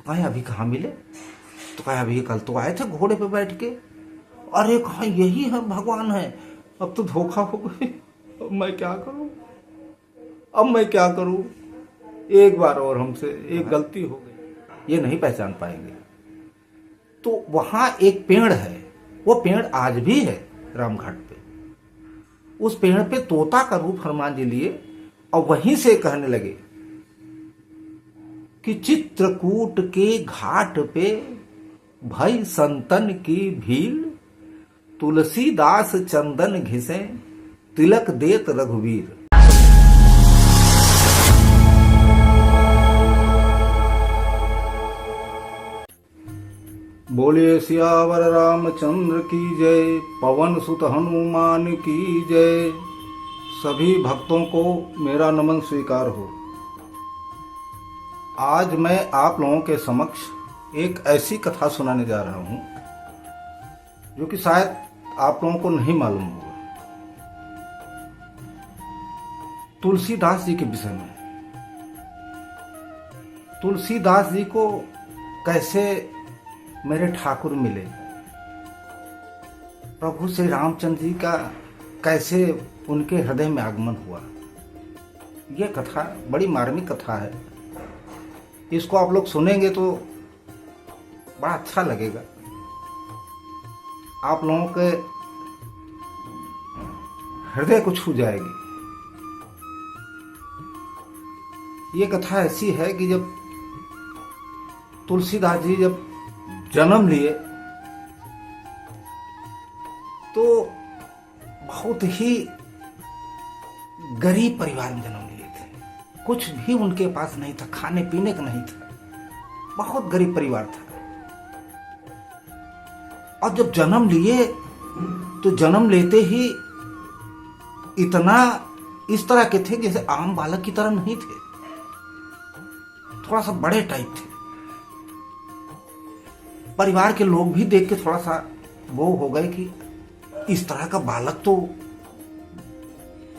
कहीं अभी कहाँ मिले? तो कहीं अभी कल तो आए थे घोड़े पे बैठ के। अरे कहाँ यही है भगवान है। अब तो धोखा हो गई। अब मैं क्या करूं? एक बार और हमसे एक गलती हो गई, ये नहीं पहचान पाएंगे। तो वहां एक पेड़ है, वो पेड़ आज भी है रामघाट पे। उस पेड़ पे तोता का रूप हनुमान जी लिए और वहीं से कहने लगे कि चित्रकूट के घाट पे भई संतन की भीड़, तुलसीदास चंदन घिसे तिलक देत रघुवीर। बोले सियावर रामचंद्र की जय, पवन सुत हनुमान की जय। सभी भक्तों को मेरा नमन स्वीकार हो। आज मैं आप लोगों के समक्ष एक ऐसी कथा सुनाने जा रहा हूं जो कि शायद आप लोगों को नहीं मालूम होगा। तुलसीदास जी के विषय में। तुलसीदास जी को कैसे मेरे ठाकुर मिले, प्रभु श्री रामचंद्र जी का कैसे उनके हृदय में आगमन हुआ, यह कथा बड़ी मार्मिक कथा है। इसको आप लोग सुनेंगे तो बड़ा अच्छा लगेगा, आप लोगों के हृदय को छू जाएगी। ये कथा ऐसी है कि जब तुलसीदास जी जब जन्म लिए तो बहुत ही गरीब परिवार में जन्म लिए थे। कुछ भी उनके पास नहीं था, खाने पीने का नहीं था, बहुत गरीब परिवार था। और जब जन्म लिए तो जन्म लेते ही इतना इस तरह के थे जैसे आम बालक की तरह नहीं थे, थोड़ा सा बड़े टाइप थे। परिवार के लोग भी देख के थोड़ा सा वो हो गए कि इस तरह का बालक तो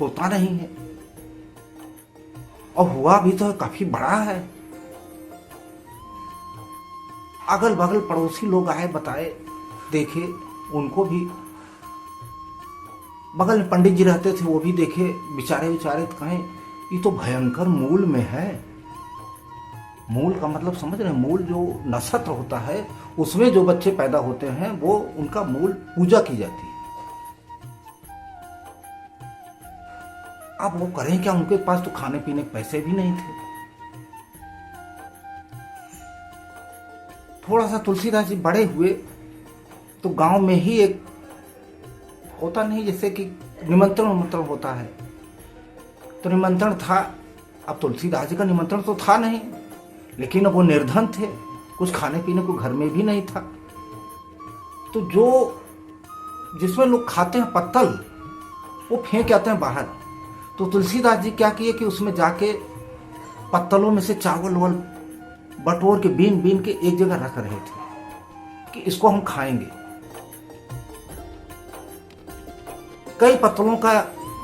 होता नहीं है, और हुआ भी तो काफी बड़ा है। अगल बगल पड़ोसी लोग आए, बताए, देखे, उनको भी बगल में पंडित जी रहते थे, वो भी देखे, बिचारे तो कहें ये तो भयंकर मूल में है। मूल का मतलब समझ रहे हैं? मूल जो नक्षत्र होता है उसमें जो बच्चे पैदा होते हैं वो उनका मूल पूजा की जाती है। अब वो करें क्या, उनके पास तो खाने पीने के पैसे भी नहीं थे। थोड़ा सा तुलसीदास जी बड़े हुए तो गांव में ही एक होता नहीं जैसे कि निमंत्रण होता है, तो निमंत्रण था। अब तुलसीदास जी का निमंत्रण तो था नहीं, लेकिन अब वो निर्धन थे, कुछ खाने पीने को घर में भी नहीं था। तो जो जिसमें लोग खाते हैं पत्तल, वो फेंक आते हैं बाहर। तो तुलसीदास जी क्या किए कि उसमें जाके पत्तलों में से चावल वल बटोर के बीन बीन के एक जगह रख रहे थे कि इसको हम खाएंगे। कई पत्तलों का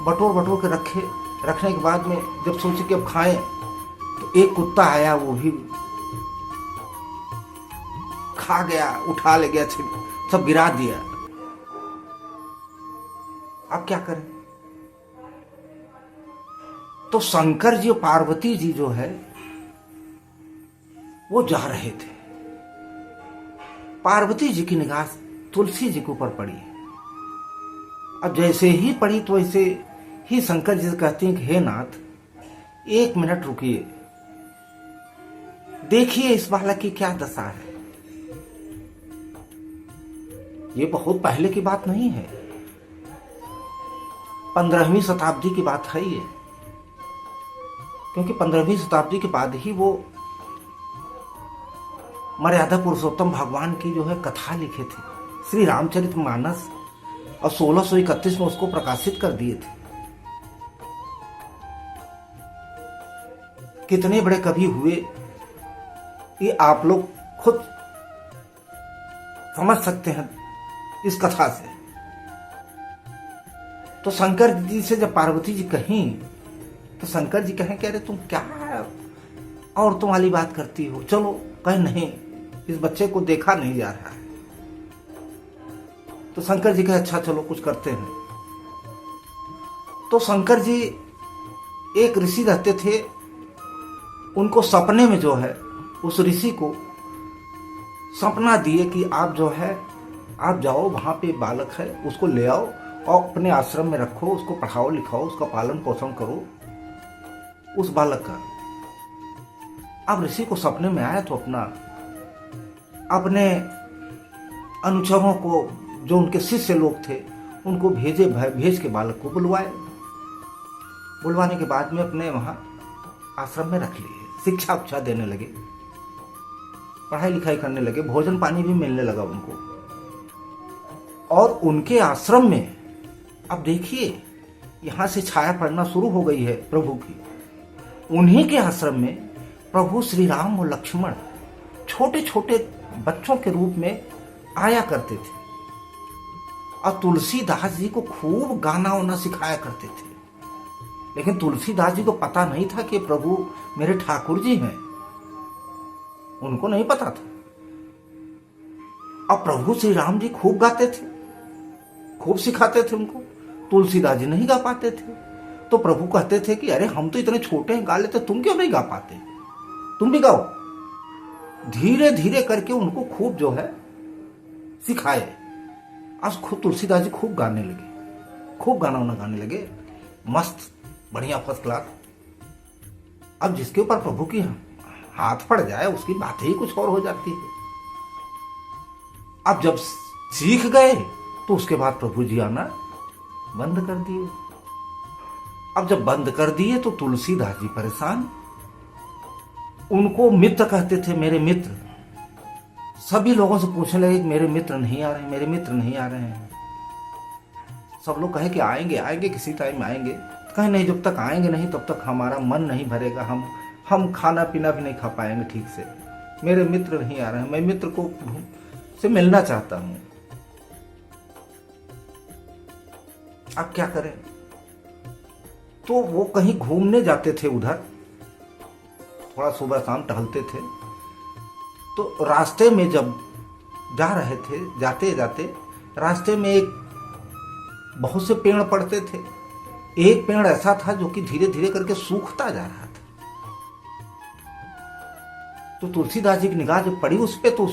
बटोर के रखने के बाद में जब सोचे कि अब खाएं, तो एक कुत्ता आया, वो भी खा गया, उठा ले गया, सब गिरा दिया। अब क्या करें? तो शंकर जी और पार्वती जी जो है वो जा रहे थे। पार्वती जी की निगाह तुलसी जी के ऊपर पड़ी। अब जैसे ही पड़ी तो वैसे ही शंकर जी से कहती हैं कि हे नाथ, 1 मिनट रुकिए, देखिए इस बालक की क्या दशा है। ये बहुत पहले की बात नहीं है, 15वीं शताब्दी की बात है ये, क्योंकि 15वीं शताब्दी के बाद ही वो मर्यादा पुरुषोत्तम भगवान की जो है कथा लिखे थे, श्री रामचरितमानस, और 1631 में उसको प्रकाशित कर दिए थे। कितने बड़े कवि हुए ये आप लोग खुद समझ सकते हैं इस कथा से। तो शंकर जी से जब पार्वती जी कहीं, तो शंकर जी कहें कि अरे तुम क्या औरतों वाली बात करती हो। चलो कहीं नहीं, इस बच्चे को देखा नहीं जा रहा है। तो शंकर जी कहे अच्छा चलो कुछ करते हैं। तो शंकर जी, एक ऋषि रहते थे, उनको सपने में जो है, उस ऋषि को सपना दिए कि आप जो है, आप जाओ वहां पे बालक है, उसको ले आओ और अपने आश्रम में रखो, उसको पढ़ाओ लिखाओ, उसका पालन पोषण करो, उस बालक का। अब ऋषि को सपने में आया तो अपने अनुचरों को, जो उनके शिष्य लोग थे, उनको भेज के बालक को बुलवाए। बुलवाने के बाद में अपने वहां आश्रम में रख लिए, शिक्षा उच्छा देने लगे, पढ़ाई लिखाई करने लगे, भोजन पानी भी मिलने लगा उनको। और उनके आश्रम में अब देखिए, यहां से छाया पड़ना शुरू हो गई है प्रभु की। उन्हीं के आश्रम में प्रभु श्री राम और लक्ष्मण छोटे छोटे बच्चों के रूप में आया करते थे और तुलसीदास जी को खूब गाना वाना सिखाया करते थे। लेकिन तुलसीदास जी को पता नहीं था कि प्रभु मेरे ठाकुर जी हैं, उनको नहीं पता था। अब प्रभु श्री राम जी खूब गाते थे, खूब सिखाते थे उनको, तुलसीदास जी नहीं गा पाते थे। तो प्रभु कहते थे कि अरे हम तो इतने छोटे हैं, गा लेते, तुम क्यों नहीं गा पाते, तुम भी गाओ। धीरे धीरे करके उनको खूब जो है सिखाए। आज खुद तुलसीदास जी खूब गाने लगे, खूब गाना वाना गाने लगे, मस्त बढ़िया फर्स्ट क्लास। अब जिसके ऊपर प्रभु की हाथ पड़ जाए उसकी बात ही कुछ और हो जाती है। अब जब सीख गए तो उसके बाद प्रभु जी आना बंद कर दिए। अब जब बंद कर दिए तो तुलसीदास जी परेशान। उनको मित्र कहते थे, मेरे मित्र। सभी लोगों से पूछने लगे कि मेरे मित्र नहीं आ रहे, मेरे मित्र नहीं आ रहे हैं। सब लोग कहे कि आएंगे आएंगे, किसी टाइम आएंगे। कहे नहीं, जब तक आएंगे नहीं तब तक हमारा मन नहीं भरेगा, हम खाना पीना भी नहीं खा पाएंगे ठीक से। मेरे मित्र नहीं आ रहे हैं, मैं मित्र को से मिलना चाहता हूं। अब क्या करें? तो वो कहीं घूमने जाते थे, उधर थोड़ा सुबह शाम टहलते थे। तो रास्ते में जब जा रहे थे, जाते जाते रास्ते में एक बहुत से पेड़ पड़ते थे। एक पेड़ ऐसा था जो कि धीरे धीरे करके सूखता जा रहा था। तो तुलसीदास जी की निगाह जब पड़ी उस पे, तो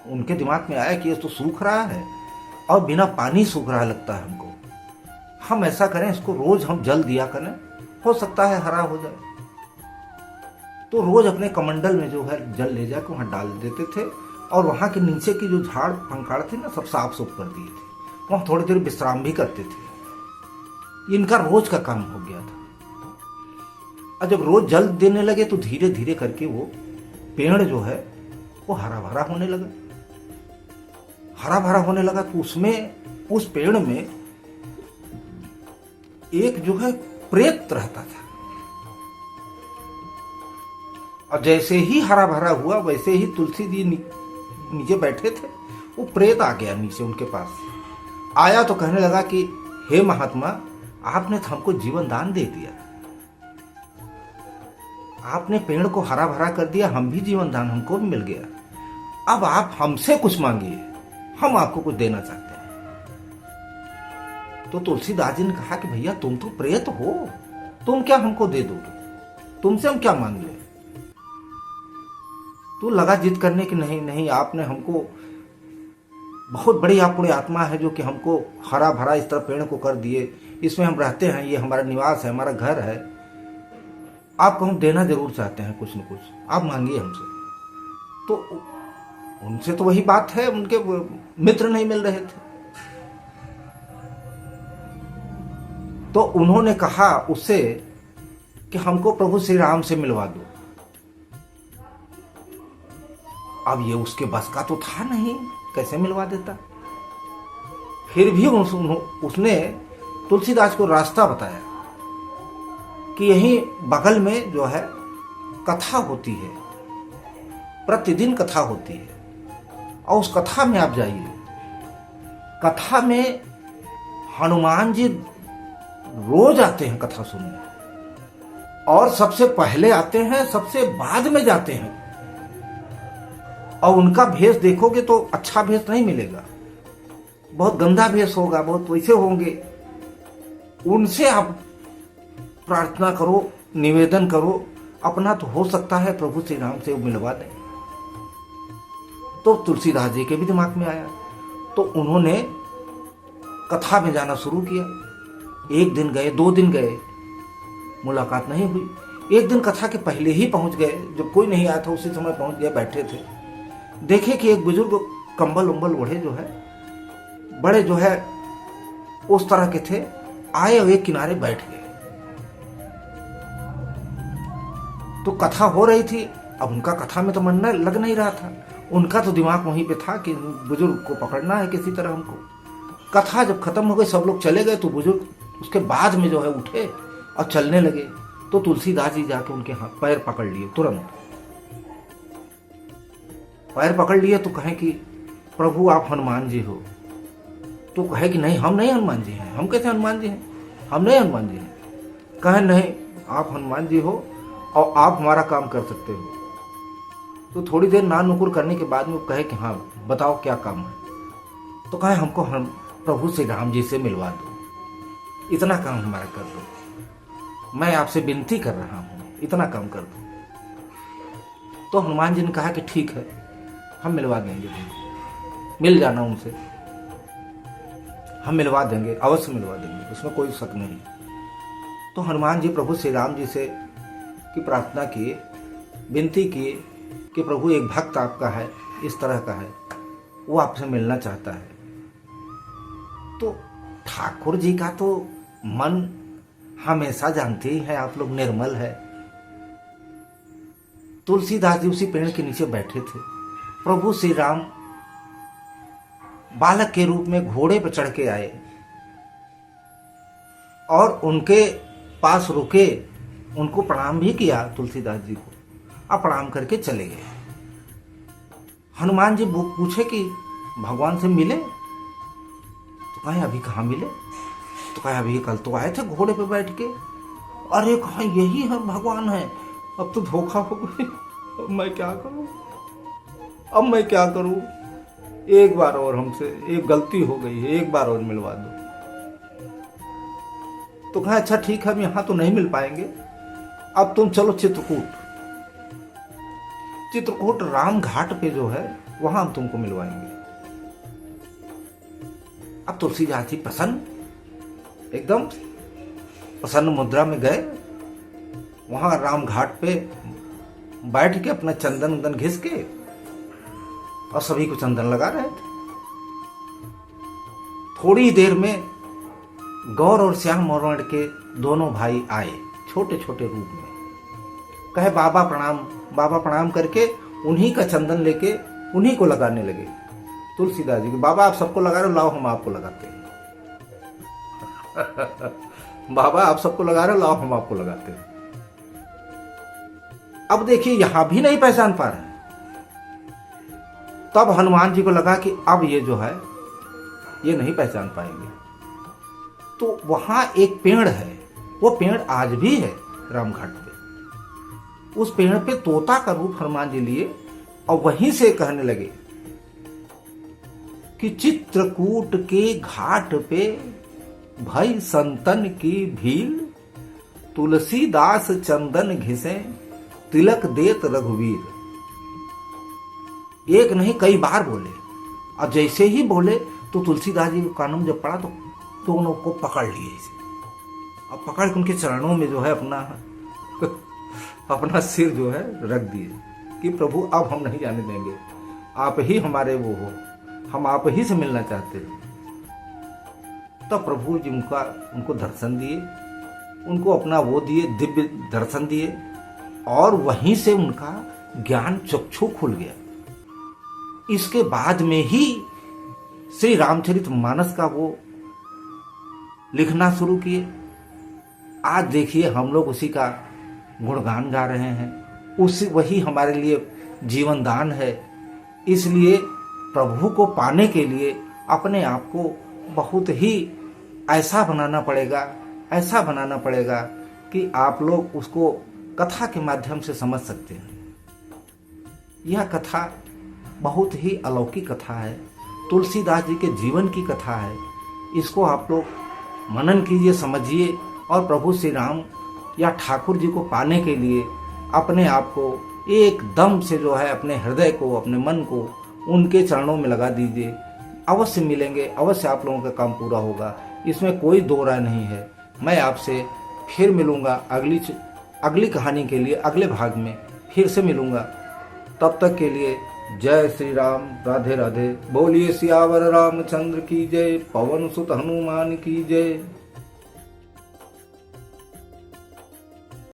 उनके दिमाग में आया कि ये तो सूख रहा है और बिना पानी सूख रहा लगता है हमको। हम ऐसा करें, इसको रोज हम जल दिया करें, हो सकता है हरा हो जाए। तो रोज अपने कमंडल में जो है जल ले जाकर वहां डाल देते थे और वहां के नीचे की जो झाड़ पंखाड़ थे ना, सब साफ सुफ कर दिए थे। वहां थोड़ी देर विश्राम भी करते थे। इनका रोज का काम हो गया था। और जब रोज जल देने लगे तो धीरे धीरे करके वो पेड़ जो है वो हरा भरा होने लगा। हरा भरा होने लगा तो उसमें, उस पेड़ में एक जो है प्रेत रहता था। और जैसे ही हरा भरा हुआ वैसे ही तुलसी जी नीचे बैठे थे, वो प्रेत आ गया नीचे उनके पास। आया तो कहने लगा कि हे महात्मा, आपने तो हमको जीवन दान दे दिया, आपने पेड़ को हरा भरा कर दिया, हम भी जीवन दान हमको भी मिल गया। अब आप हमसे कुछ मांगिए, हम आपको कुछ देना चाहते हैं। तो तुलसीदास जी ने कहा कि भैया तुम तो प्रेत हो, तुम क्या हमको दे दोगे, तुमसे हम क्या मांग ले। तो लगा जिद करने की नहीं नहीं, आपने हमको, बहुत बड़ी आप पुण्य आत्मा है जो कि हमको हरा भरा इस तरह पेड़ को कर दिए, इसमें हम रहते हैं, ये हमारा निवास है, हमारा घर है, आपको हम देना जरूर चाहते हैं कुछ न कुछ, आप मांगिए हमसे। तो उनसे तो वही बात है, उनके मित्र नहीं मिल रहे थे। तो उन्होंने कहा उससे कि हमको प्रभु श्री राम से मिलवा दो। अब ये उसके बस का तो था नहीं, कैसे मिलवा देता। फिर भी उसने तुलसीदास को रास्ता बताया कि यहीं बगल में जो है कथा होती है, प्रतिदिन कथा होती है, और उस कथा में आप जाइए। कथा में हनुमान जी रोज आते हैं कथा सुनने। और सबसे पहले आते हैं, सबसे बाद में जाते हैं। और उनका भेष देखोगे तो अच्छा भेष नहीं मिलेगा, बहुत गंदा भेष होगा, बहुत वैसे होंगे। उनसे आप प्रार्थना करो, निवेदन करो, अपना तो हो सकता है प्रभु श्री राम से मिलवा दें। तो तुलसीदास जी के भी दिमाग में आया, तो उन्होंने कथा में जाना शुरू किया। 1 दिन गए, 2 दिन गए, मुलाकात नहीं हुई। एक दिन कथा के पहले ही पहुंच गए, जब कोई नहीं आया था उसी समय पहुंच गए, बैठे थे। देखे कि एक बुजुर्ग कंबल उम्बल ओढ़े जो है, बड़े जो है उस तरह के थे, आए और एक किनारे बैठ गए। तो कथा हो रही थी, अब उनका कथा में तो मन लग नहीं रहा था। उनका तो दिमाग वहीं पे था कि बुजुर्ग को पकड़ना है किसी तरह हमको। कथा जब खत्म हो गई, सब लोग चले गए, तो बुजुर्ग उसके बाद में जो है उठे और चलने लगे। तो तुलसीदास जी जाके उनके हाथ पैर पकड़ लिए, तुरंत पैर पकड़ लिए। तो कहे कि प्रभु आप हनुमान जी हो। तो कहे कि नहीं, हम नहीं हनुमान जी हैं। हम कैसे हनुमान जी हैं? हम नहीं हनुमान जी हैं। कहे नहीं, आप हनुमान जी हो और आप हमारा काम कर सकते हो। तो थोड़ी देर नान नुकुर करने के बाद में वो कहे कि हाँ बताओ क्या काम है। तो कहे हमको हम प्रभु श्री राम जी से मिलवा दो, इतना काम हमारा कर दो, मैं आपसे विनती कर रहा हूँ, इतना काम कर दो। तो हनुमान जी ने कहा कि ठीक है, हम मिलवा देंगे, मिल जाना उनसे, हम मिलवा देंगे, अवश्य मिलवा देंगे, उसमें कोई शक नहीं। तो हनुमान जी प्रभु श्री राम जी से की प्रार्थना किए, विनती किए कि प्रभु एक भक्त आपका है, इस तरह का है, वो आपसे मिलना चाहता है। तो ठाकुर जी का तो मन हमेशा जानते ही हैं आप लोग, निर्मल है। तुलसीदास जी उसी पेड़ के नीचे बैठे थे। प्रभु श्री राम बालक के रूप में घोड़े पर चढ़ के आए और उनके पास रुके, उनको प्रणाम भी किया तुलसीदास जी को, अब प्रणाम करके चले गए। हनुमान जी पूछे कि भगवान से मिले? तो कहे अभी कहाँ मिले? तो कहे अभी कल तो आए थे घोड़े पे बैठ के। अरे कहा यही है भगवान है, अब तो धोखा हो गई, अब मैं क्या करूं, अब मैं क्या करूं, एक बार और हमसे एक गलती हो गई है, एक बार और मिलवा दो। तो कहा अच्छा ठीक है, हम यहां तो नहीं मिल पाएंगे, अब तुम चलो चित्रकूट। चित्रकूट राम घाट पे जो है वहां हम तुमको मिलवाएंगे। अब तुलसीदास जी प्रसन्न, एकदम प्रसन्न मुद्रा में गए, वहां राम घाट पे बैठ के अपना चंदन उंदन घिस के और सभी को चंदन लगा रहे थे। थोड़ी देर में गौर और श्याम मौर्य के दोनों भाई आए, छोटे छोटे रूप में। कहे बाबा प्रणाम, बाबा प्रणाम करके उन्हीं का चंदन लेके उन्हीं को लगाने लगे। तुलसीदास जी को, बाबा आप सबको लगा रहे हो, लाओ हम आपको लगाते हैं। बाबा आप सबको लगा रहे हो, लाओ हम आपको लगाते हैं। अब देखिए यहां भी नहीं पहचान पा रहे। तब हनुमान जी को लगा कि अब ये जो है ये नहीं पहचान पाएंगे। तो वहां एक पेड़ है, वो पेड़ आज भी है रामघाट पे। उस पेड़ पे तोता का रूप हनुमान जी लिए और वहीं से कहने लगे कि चित्रकूट के घाट पे भई संतन की भील, तुलसीदास चंदन घिसे तिलक देत रघुवीर। एक नहीं कई बार बोले, और जैसे ही बोले तो तुलसीदास जी के कानों में जब पड़ा तो दोनों को पकड़ लिए इसे, और पकड़ के उनके चरणों में जो है अपना सिर जो है रख दिए कि प्रभु अब हम नहीं जाने देंगे, आप ही हमारे वो हो, हम आप ही से मिलना चाहते हैं। तब तो प्रभु जी उनको दर्शन दिए, उनको अपना वो दिए, दिव्य दर्शन दिए, और वहीं से उनका ज्ञान चक्षु खुल गया। इसके बाद में ही श्री रामचरितमानस का वो लिखना शुरू किए। आज देखिए हम लोग उसी का गुणगान गा रहे हैं, उसी वही हमारे लिए जीवन दान है। इसलिए प्रभु को पाने के लिए अपने आप को बहुत ही ऐसा बनाना पड़ेगा, ऐसा बनाना पड़ेगा कि आप लोग उसको कथा के माध्यम से समझ सकते हैं। यह कथा बहुत ही अलौकिक कथा है, तुलसीदास जी के जीवन की कथा है। इसको आप लोग मनन कीजिए, समझिए और प्रभु श्री राम या ठाकुर जी को पाने के लिए अपने आप को एकदम से जो है अपने हृदय को, अपने मन को उनके चरणों में लगा दीजिए। अवश्य मिलेंगे, अवश्य आप लोगों का काम पूरा होगा, इसमें कोई दो राय नहीं है। मैं आपसे फिर मिलूँगा अगली कहानी के लिए, अगले भाग में फिर से मिलूँगा। तब तक के लिए जय श्री राम, राधे राधे। बोलिए सियावर रामचंद्र की जय, पवन सुत हनुमान की जय।